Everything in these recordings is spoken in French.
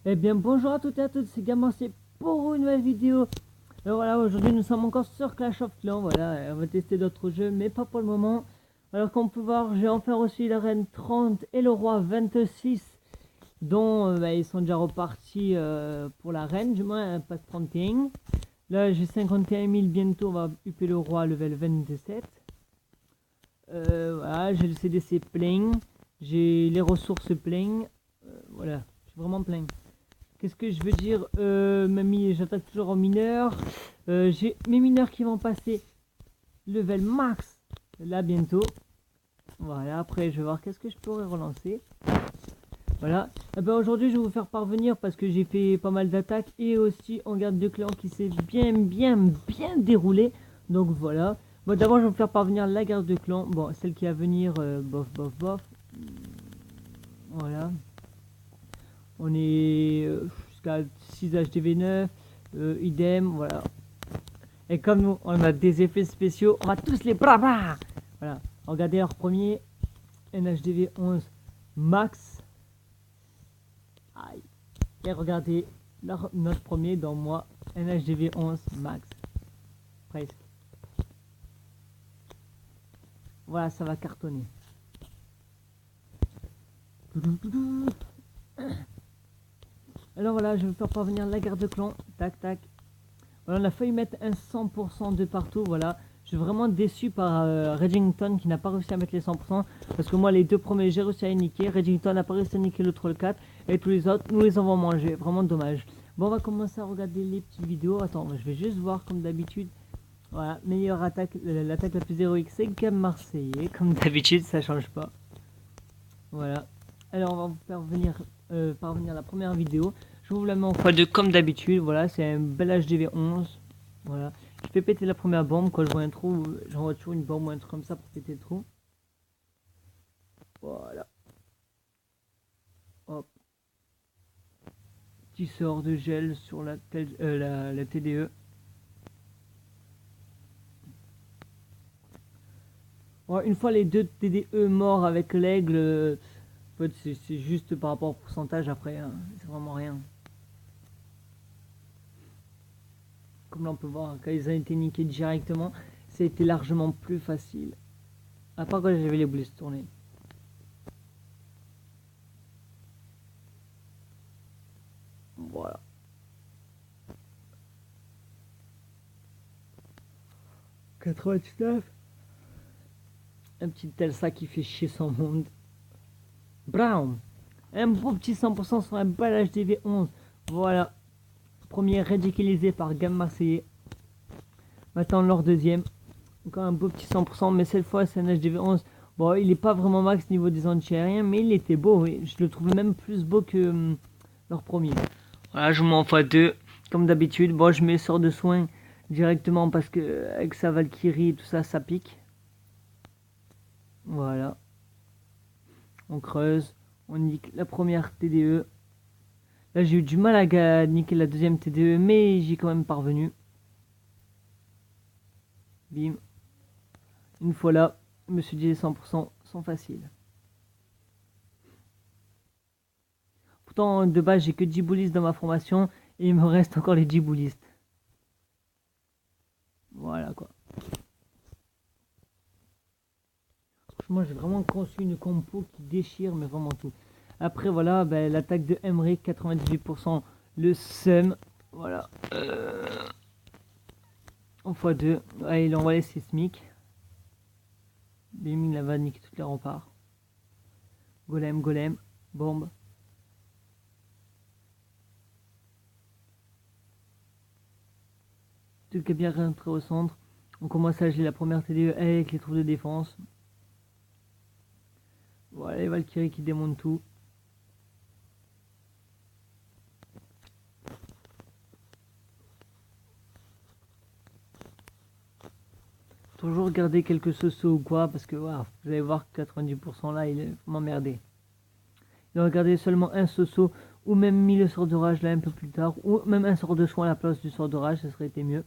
Eh bien bonjour à toutes et à tous, c'est Gamin, c'est pour une nouvelle vidéo. Alors voilà, aujourd'hui nous sommes encore sur Clash of Clans, voilà, on va tester d'autres jeux, mais pas pour le moment. Alors comme on peut voir, j'ai enfin reçu la reine 30 et le roi 26, dont ils sont déjà repartis pour la reine, du moins un pack 31. Là j'ai 51 000 bientôt, on va upper le roi level 27. Voilà, j'ai le CDC plein, j'ai les ressources plein, voilà, je suis vraiment plein. Qu'est-ce que je veux dire, mamie, j'attaque toujours en mineur. J'ai mes mineurs qui vont passer level max là bientôt. Voilà, après je vais voir qu'est-ce que je pourrais relancer. Voilà. Et ben aujourd'hui je vais vous faire parvenir parce que j'ai fait pas mal d'attaques et aussi en garde de clan qui s'est bien déroulé. Donc voilà. Bon d'abord je vais vous faire parvenir la garde de clan. Bon, celle qui va venir, bof. Voilà. On est jusqu'à 6 HDV9. Idem, voilà. Et comme nous, on a des effets spéciaux, on va tous les bra bra. Voilà. Regardez leur premier NHDV 11 max. Aïe. Et regardez notre premier dans moi NHDV 11 max. Presque. Voilà, ça va cartonner. Alors voilà, je vais faire parvenir la garde de clan. Tac, tac. Voilà, on a failli mettre un 100% de partout. Voilà. Je suis vraiment déçu par Reddington qui n'a pas réussi à mettre les 100%. Parce que moi, les deux premiers, j'ai réussi à les niquer. Reddington n'a pas réussi à niquer le troll 4. Et tous les autres, nous les avons mangés. Vraiment dommage. Bon, on va commencer à regarder les petites vidéos. Attends, je vais juste voir comme d'habitude. Voilà, meilleure attaque, l'attaque la plus héroïque, c'est Game Marseillais. Comme d'habitude, ça change pas. Voilà. Alors, on va vous faire venir, parvenir la première vidéo. Je vous la mets en x2 comme d'habitude. Voilà, c'est un bel HDV11. Voilà. Je fais péter la première bombe. Quand je vois un trou, j'envoie toujours une bombe ou un truc comme ça pour péter le trou. Voilà. Hop. Petit sort de gel sur la TDE. Voilà, une fois les deux TDE morts avec l'aigle, en fait, c'est juste par rapport au pourcentage après. Hein, c'est vraiment rien. Comme là on peut voir, quand ils ont été niqués directement, c'était largement plus facile. À part quand j'avais les boules tournées. Voilà. « 99. Un petit Telsa qui fait chier son monde. Brown. Un beau petit 100% sur un bel HDV 11. Voilà. Premier ridiculisé par Gamme Marseillais. Maintenant leur deuxième. Encore un beau petit 100%, mais cette fois c'est un HDV 11. Bon, il est pas vraiment max niveau des anti-aériens, mais il était beau. Oui. Je le trouvais même plus beau que leur premier. Voilà, je m'en fais deux. Comme d'habitude, bon, je mets sort de soin directement parce que avec sa Valkyrie et tout ça, ça pique. Voilà. On creuse. On nique la première TDE. Là, j'ai eu du mal à niquer la deuxième TDE, mais j'y quand même parvenu. Bim. Une fois là, je me suis dit les 100% sont faciles. Pourtant, de base, j'ai que 10 boulistes dans ma formation et il me reste encore les 10 boulistes. Voilà quoi. Franchement, j'ai vraiment conçu une compo qui déchire, mais vraiment tout. Après, voilà, ben, l'attaque de Emery, 98%. Le seum, voilà. En x2. Ouais, il envoie les sismiques. Bim, il va niquer toutes les remparts. Golem, bombe. Tout qui est bien rentré au centre. On commence à geler la première TDE avec les troupes de défense. Voilà, les Valkyries qui démontent tout. Toujours garder quelques sosos ou quoi, parce que wow, vous allez voir que 90% là, il est m'emmerdé. Il aurait gardé seulement un soso, ou même mis le sort d'orage là un peu plus tard, ou même un sort de soin à la place du sort d'orage, ça serait été mieux.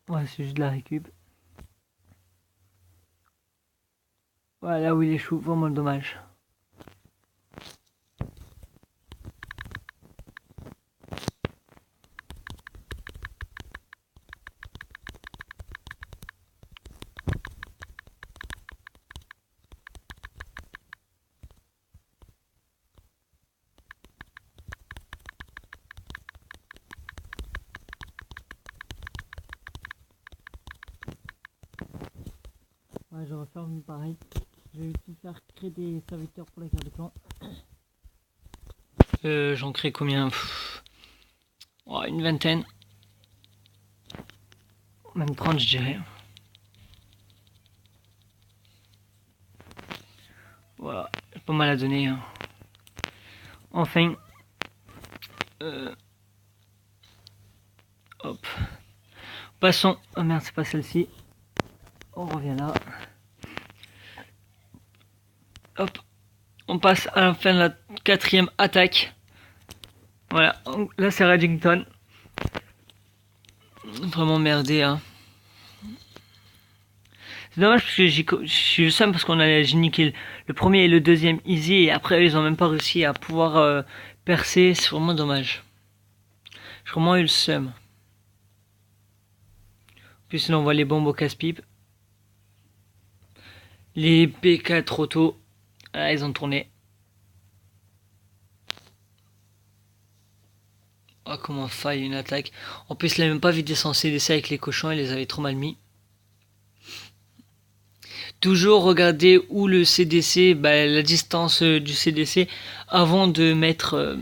Ouais, c'est juste de la récup. Voilà, là où il échoue, vraiment dommage. Ouais, je vais refaire pareil. Je vais aussi faire créer des serviteurs pour la guerre de clan. J'en crée combien? Ouais, une vingtaine. Même 30, je dirais. Voilà, pas mal à donner. Hein. Enfin. Hop. Passons. Oh merde, c'est pas celle-ci. On revient là. Hop. On passe à la fin de la 4e attaque. Voilà. Là, c'est Reddington. Vraiment merdé, hein. C'est dommage parce que je suis le seum parce j'ai niqué le premier et le deuxième easy et après ils ont même pas réussi à pouvoir percer. C'est vraiment dommage. J'ai vraiment eu le seum. Puis sinon on voit les bombes au casse-pipe. Les P4 auto. Ah, ils ont tourné. Oh, comment faille une attaque. En plus, il a même pas vidé son CDC avec les cochons, il les avait trop mal mis. Toujours regarder où le CDC, la distance du CDC avant de mettre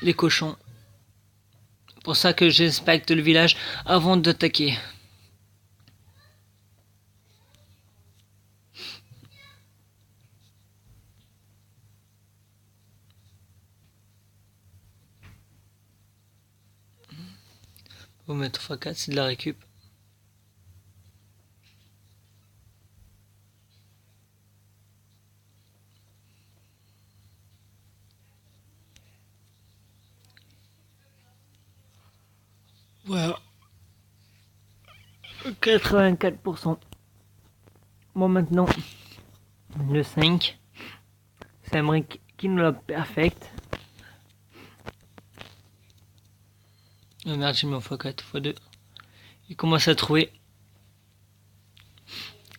les cochons. Pour ça que j'inspecte le village avant d'attaquer. Vous mettre x4, c'est de la récup. Voilà. 84%. Bon, maintenant, le 5. C'est un brick qui nous l'a perfect. Oh merde, j'ai mis en x4, x2. Il commence à trouver.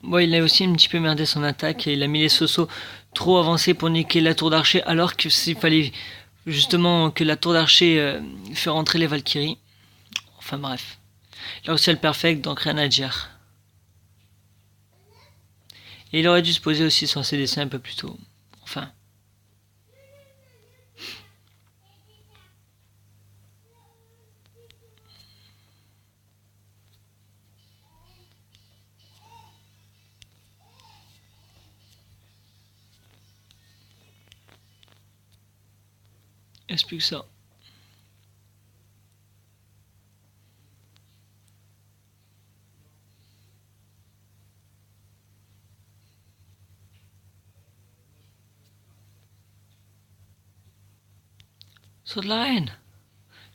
Bon, il a aussi un petit peu merdé son attaque et il a mis les sosos trop avancés pour niquer la tour d'archer alors que s'il fallait justement que la tour d'archer fait rentrer les Valkyries. Enfin bref. Il a aussi le perfect donc rien à dire. Et il aurait dû se poser aussi son CDC un peu plus tôt. Enfin. Explique ça. Saute la reine.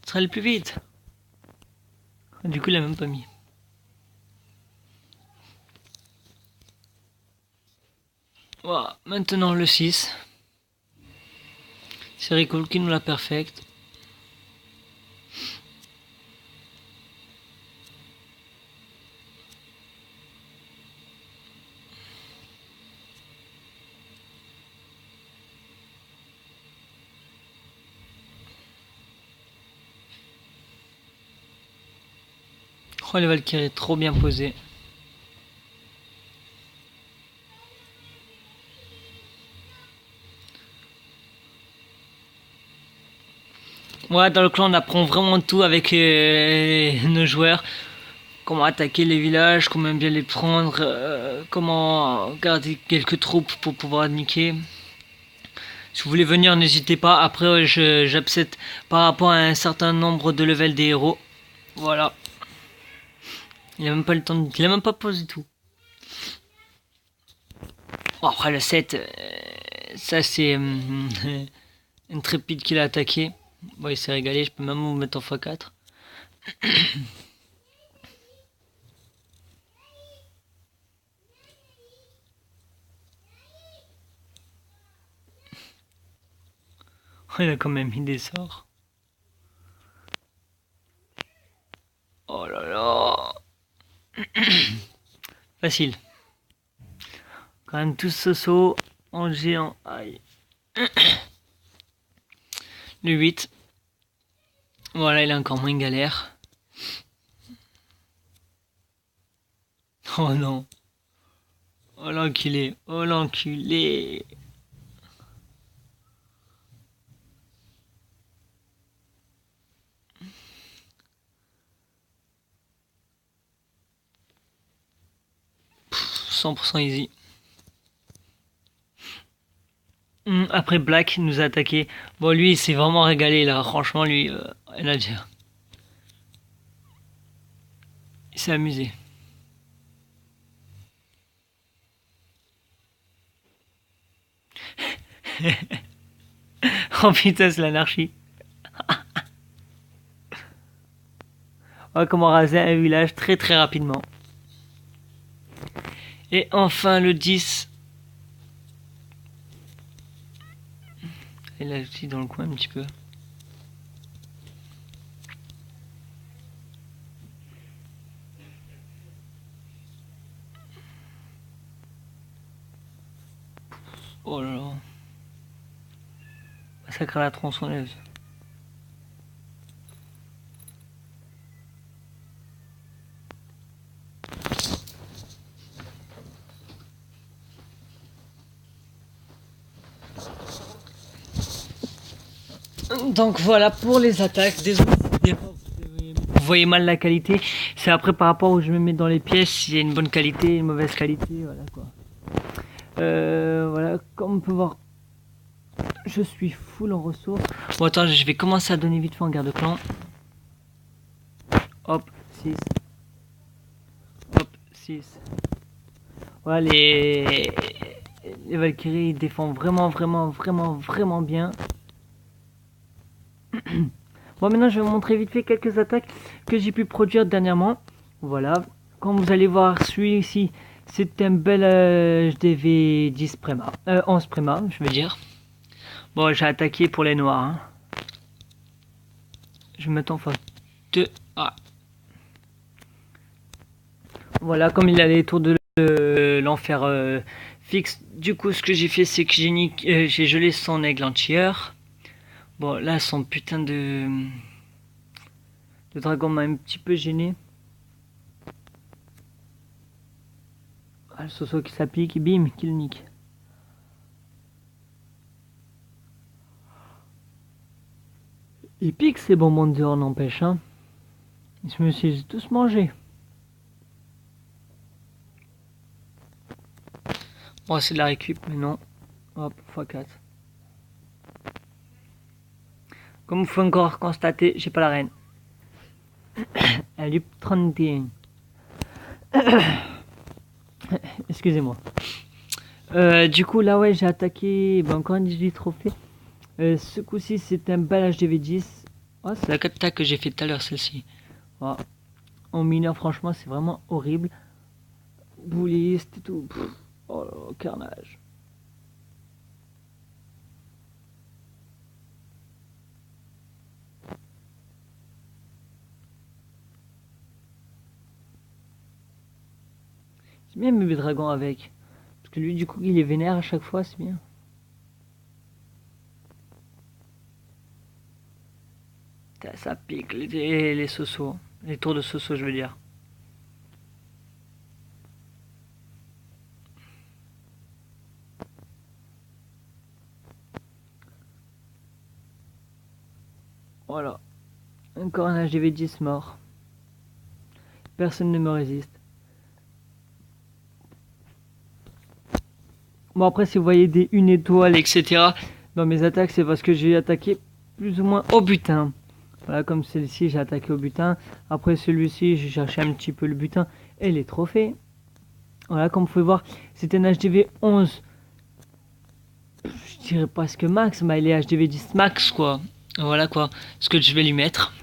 Ce sera le plus vite. Du coup, il a même pas mis. Voilà, maintenant le 6. C'est Recall qui nous l'a perfect. Oh, les Valkyries trop bien posées. Ouais, dans le clan, on apprend vraiment tout avec nos joueurs. Comment attaquer les villages, comment bien les prendre, comment garder quelques troupes pour pouvoir niquer. Si vous voulez venir, n'hésitez pas. Après, j'accepte par rapport à un certain nombre de levels des héros. Voilà. Il a même pas le temps de... Il a même pas posé tout. Bon, après le 7, ça c'est une trépide qui l'a attaqué. Bon, il s'est régalé, je peux même vous mettre en x4. Il a quand même mis des sorts. Oh là là. Facile. Quand même tous Soso en géant. Aïe. Le 8. Voilà, il est encore moins galère. Oh non. Oh l'enculé. Oh l'enculé. Pff, 100% easy. Après Black nous a attaqué. Bon lui il s'est vraiment régalé là. Franchement lui, il a dire. Il s'est amusé. Oh putain c'est l'anarchie. On va comment raser un village très très rapidement. Et enfin le 10. Il est aussi dans le coin un petit peu. Oh là là. Massacre à la tronçonneuse. Donc voilà pour les attaques. Désolé si vous voyez mal la qualité. C'est après par rapport où je me mets dans les pièces, s'il y a une bonne qualité, une mauvaise qualité, voilà quoi. Voilà, comme on peut voir, je suis full en ressources. Bon attends, je vais commencer à donner vite fait en garde de clan. Hop, 6. Hop, 6. Voilà, les Valkyries ils défendent vraiment bien. Bon, maintenant je vais vous montrer vite fait quelques attaques que j'ai pu produire dernièrement. Voilà, comme vous allez voir, celui-ci, c'est un bel HDV 10 Prema, 11 Prema, je veux dire. Bon, j'ai attaqué pour les noirs. Hein. Je vais mettre en face 2. Ah. Voilà, comme il a les tours de l'enfer fixe. Du coup, ce que j'ai fait, c'est que j'ai gelé son aigle entière. Bon, là, son putain de dragon m'a un petit peu gêné. Ah, le Soso qui s'applique, bim, kill nick. Il pique ces bonbons de dehors, n'empêche. Hein. Ils se me sont tous mangés. Bon, c'est de la récup, mais non. Hop, x4. Comme vous pouvez encore constater, j'ai pas la reine. Elle est 31. Excusez-moi. Du coup, là, ouais, j'ai attaqué encore un 18 trophées. Ce coup-ci, c'est un bel HDV10. Oh, c'est la attaque que j'ai fait tout à l'heure, celle-ci. Oh. En mineur, franchement, c'est vraiment horrible. Bouliste et tout. Pff. Oh là là, carnage. C'est bien bébé dragon avec. Parce que lui, du coup, il est vénère à chaque fois, c'est bien. Ça pique les Soso. Les tours de Soso, je veux dire. Voilà. Encore un HDV 10 mort. Personne ne me résiste. Bon après si vous voyez des 1 étoile etc. dans mes attaques c'est parce que j'ai attaqué plus ou moins au butin. Voilà comme celle-ci j'ai attaqué au butin. Après celui-ci j'ai cherché un petit peu le butin et les trophées. Voilà comme vous pouvez voir c'était un HDV 11. Je dirais presque max mais il est HDV 10 max quoi. Voilà quoi ce que je vais lui mettre.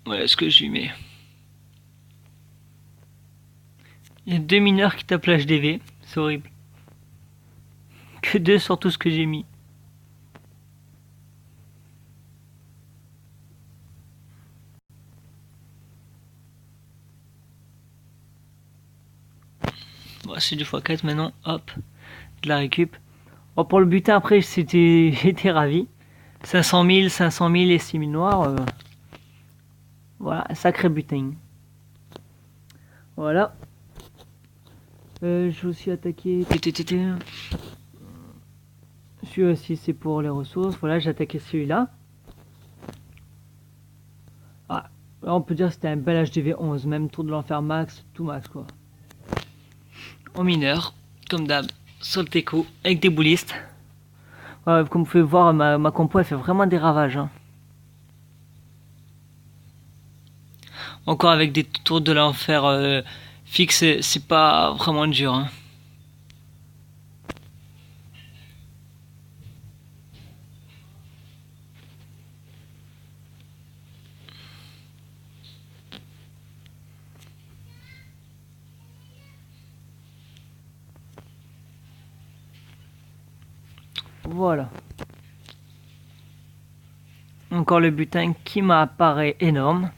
Voilà ce que je lui mets. Il y a 2 mineurs qui tapent l'HDV, c'est horrible. Que 2 sur tout ce que j'ai mis. Bon, c'est 2x4 maintenant, hop, de la récup. Bon, pour le butin après j'étais ravi. 500 000, 500 000 et 6 000 noirs. Voilà, sacré butin. Voilà. Je vais aussi attaquer. Celui-là aussi c'est pour les ressources. Voilà, j'ai attaqué celui-là. Ah, là, on peut dire que c'était un bel HDV 11, même tour de l'enfer max, tout max quoi. En mineur, comme d'hab, sur le teco, avec des boulistes. Ouais, comme vous pouvez voir, ma compo elle fait vraiment des ravages. Hein. Encore avec des tours de l'enfer fixes, c'est pas vraiment dur. Hein. Voilà. Encore le butin qui m'apparaît énorme.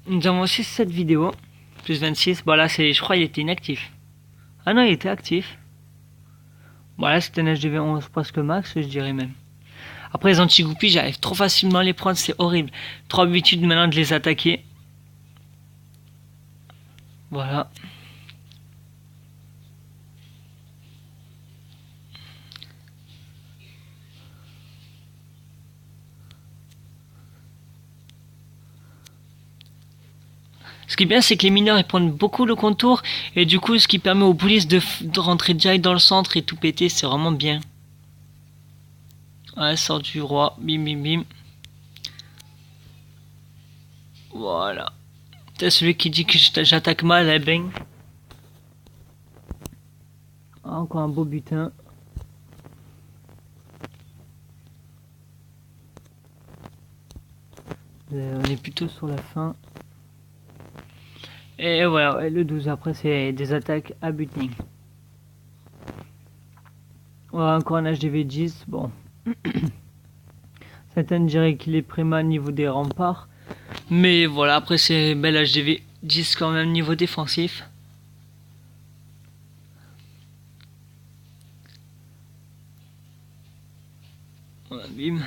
Nous avons aussi cette vidéo. Plus 26. Bon là, je crois qu'il était inactif. Ah non, il était actif. Bon là, c'était un HDV 11 presque max, je dirais même. Après les anti-goupies, j'arrive trop facilement à les prendre, c'est horrible. Trop habitude maintenant de les attaquer. Voilà. Ce qui est bien, c'est que les mineurs ils prennent beaucoup le contour et du coup, ce qui permet aux boulistes de rentrer direct dans le centre et tout péter, c'est vraiment bien. Ouais, sort du roi, bim bim bim. Voilà. C'est celui qui dit que j'attaque mal, eh ben. Ah, encore un beau butin. On est plutôt sur la fin. Et voilà, le 12 après c'est des attaques à buting. Voilà, encore un HDV 10, bon. Certains diraient qu'il est prima niveau des remparts. Mais voilà, après c'est bel HDV 10 quand même niveau défensif. Voilà, bim.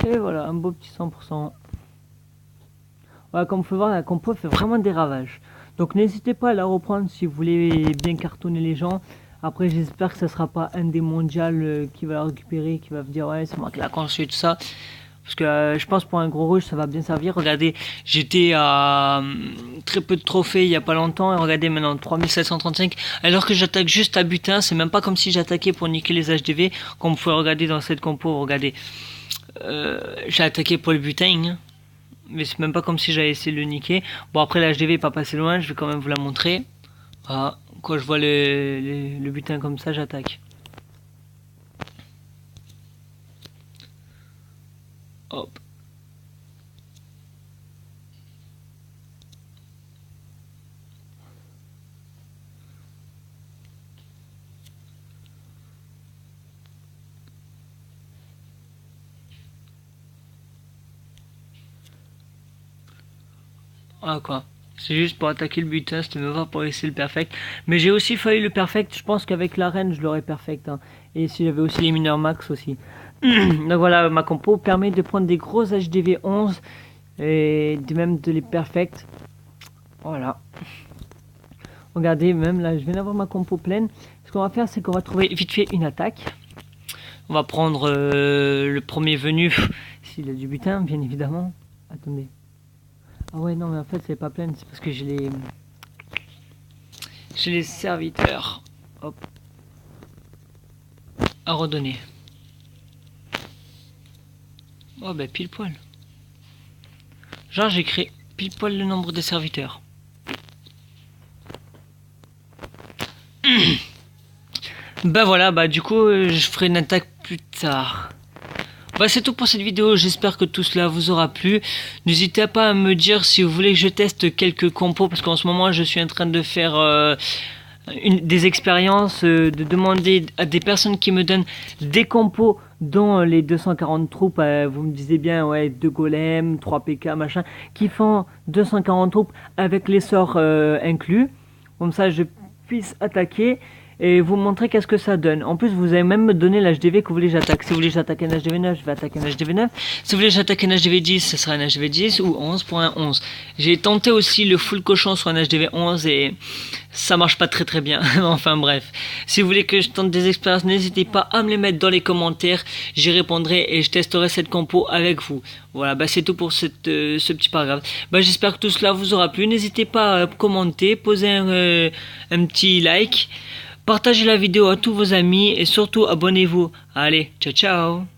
Et voilà, un beau petit 100%. Voilà, comme vous pouvez voir, la compo fait vraiment des ravages. Donc n'hésitez pas à la reprendre si vous voulez bien cartonner les gens. Après, j'espère que ce sera pas un des mondiales qui va la récupérer, qui va me dire ouais, c'est moi qui l'a construit, tout ça. Parce que je pense pour un gros rouge, ça va bien servir. Regardez, j'étais à très peu de trophées il y a pas longtemps. Et regardez maintenant, 3735. Alors que j'attaque juste à butin, c'est même pas comme si j'attaquais pour niquer les HDV. Comme vous pouvez regarder dans cette compo, regardez. J'ai attaqué pour le butin. Hein. Mais c'est même pas comme si j'avais essayé de le niquer. Bon, après l'HDV est pas passé loin, je vais quand même vous la montrer. Voilà. Quand je vois le butin comme ça, j'attaque. Hop. Ah quoi. C'est juste pour attaquer le butin, c'était même pas pour essayer le perfect. Mais j'ai aussi failli le perfect, je pense qu'avec la reine je l'aurais perfect. Hein. Et si j'avais aussi les mineurs max aussi. Donc voilà, ma compo permet de prendre des gros HDV 11 et même de les perfect. Voilà. Regardez, même là, je viens d'avoir ma compo pleine. Ce qu'on va faire, c'est qu'on va trouver vite fait une attaque. On va prendre le premier venu, s'il a du butin, bien évidemment. Attendez. Ah ouais, non, mais en fait, c'est pas pleine, c'est parce que j'ai les serviteurs. Hop. à redonner. Oh ben pile poil. Genre j'ai créé pile poil le nombre de serviteurs. Ben voilà, bah du coup je ferai une attaque plus tard. Bah c'est tout pour cette vidéo, j'espère que tout cela vous aura plu. N'hésitez pas à me dire si vous voulez que je teste quelques compos, parce qu'en ce moment je suis en train de faire des expériences, de demander à des personnes qui me donnent des compos dont les 240 troupes, vous me disiez bien, ouais, 2 golems, 3 PK, machin, qui font 240 troupes avec les sorts inclus. Comme ça je puisse attaquer et vous montrer qu'est-ce que ça donne. En plus, vous avez même me donné l'HDV que vous voulez que j'attaque. Si vous voulez que j'attaque un HDV 9, je vais attaquer un HDV 9. Si vous voulez que j'attaque un HDV 10, ce sera un HDV 10 ou 11 pour un 11. J'ai tenté aussi le full cochon sur un HDV 11 et ça marche pas très bien. Enfin bref. Si vous voulez que je tente des expériences, n'hésitez pas à me les mettre dans les commentaires. J'y répondrai et je testerai cette compo avec vous. Voilà, bah c'est tout pour ce petit paragraphe. Bah j'espère que tout cela vous aura plu. N'hésitez pas à commenter, poser un petit like. Partagez la vidéo à tous vos amis et surtout abonnez-vous. Allez, ciao ciao.